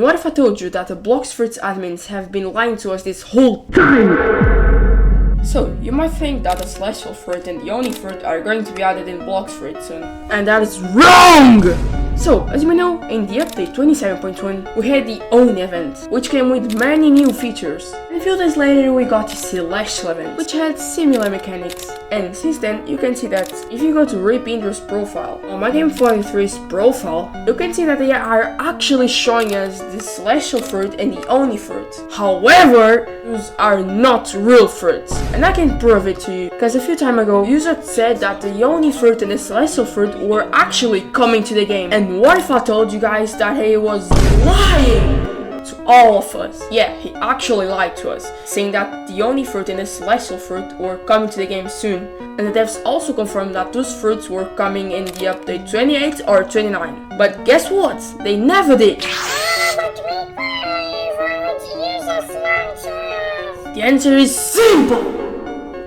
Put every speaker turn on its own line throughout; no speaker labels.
What if I told you that the Blox Fruits admins have been lying to us this whole time? So, you might think that the Celestial Fruit and the Oni Fruit are going to be added in Blox Fruits soon. And that is WRONG! So, as you may know, in the update 27.1, we had the Oni event, which came with many new features. And a few days later, we got the Celestial event, which had similar mechanics. And since then, you can see that if you go to Rip Indra's profile, on my Game 43's profile, you can see that they are actually showing us the Celestial Fruit and the Oni Fruit. However, those are not real fruits. And I can prove it to you, because a few time ago, Uzoth said that the Oni Fruit and the Celestial Fruit were actually coming to the game. And what if I told you guys that he was lying to all of us? Yeah, he actually lied to us, saying that the Oni Fruit and the Celestial Fruit were coming to the game soon. And the devs also confirmed that those fruits were coming in the update 28 or 29. But guess what? They never did. The answer is simple!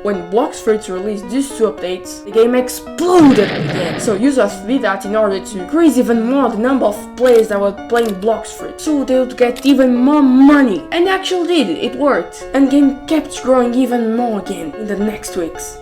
When Blox Fruits released these two updates, the game exploded again. So Uzoth did that in order to increase even more the number of players that were playing Blox Fruits, so they would get even more money. And they actually did, it worked. And the game kept growing even more again in the next weeks.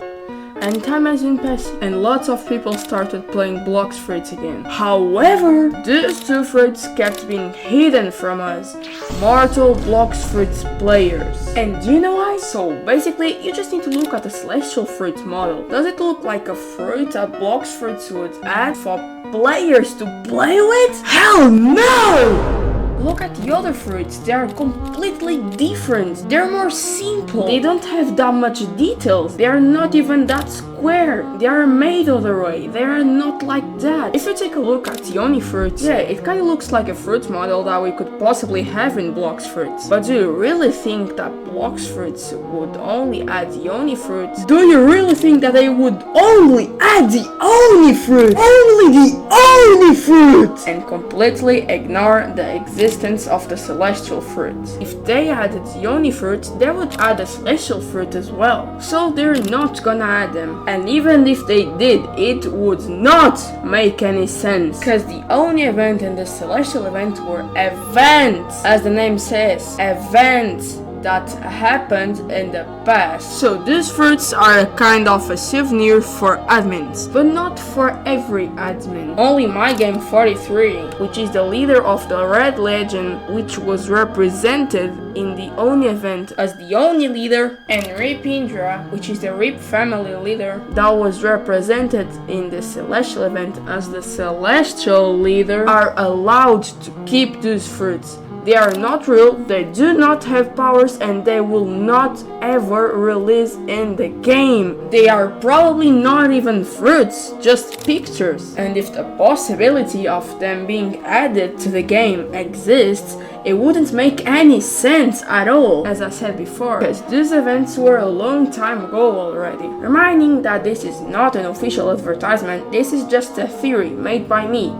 And time has been passing, and lots of people started playing Blox Fruits again. However, these two fruits kept being hidden from us, mortal Blox Fruits players. And do you know why? So basically, you just need to look at the Celestial Fruit model. Does it look like a fruit that Blox Fruits would add for players to play with? Hell no! Look at the other fruits, they are completely different. They're more simple. They don't have that much details. They are not even that square. They are made other way. They are not like that. If you take a look at the Oni Fruits, yeah, it kind of looks like a fruit model that we could possibly have in Blox Fruits. But do you really think that Blox Fruits would only add the Oni Fruits? Do you really think that they would only add the Oni Fruit? Only the Oni Fruit! And completely ignore the existence of the Celestial Fruit. If they added the Oni Fruit, they would add the Celestial Fruit as well. So they're not gonna add them. And even if they did, it would not make any sense. Because the Oni event and the Celestial event were events. As the name says, events that happened in the past. So these fruits are a kind of a souvenir for admins, but not for every admin. Only my Game 43, which is the leader of the Red Legion, which was represented in the Oni event as the Oni leader, and Rip Indra, which is the Rip family leader, that was represented in the Celestial event as the Celestial leader, are allowed to keep these fruits. They are not real, they do not have powers, and they will not ever release in the game. They are probably not even fruits, just pictures. And if the possibility of them being added to the game exists, it wouldn't make any sense at all, as I said before, because these events were a long time ago already. Reminding that this is not an official advertisement, this is just a theory made by me,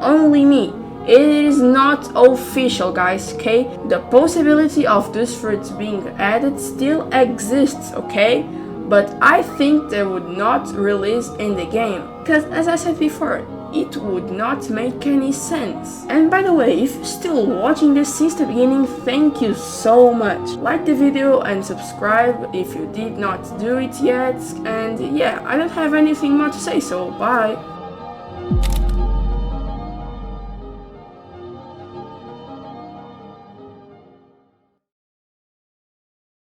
only me. It is not official, guys, okay? The possibility of these fruits being added still exists, okay? But I think they would not release in the game, because as I said before, it would not make any sense. And by the way, if you're still watching this since the beginning, thank you so much. Like the video and subscribe if you did not do it yet. And yeah, I don't have anything more to say, so bye.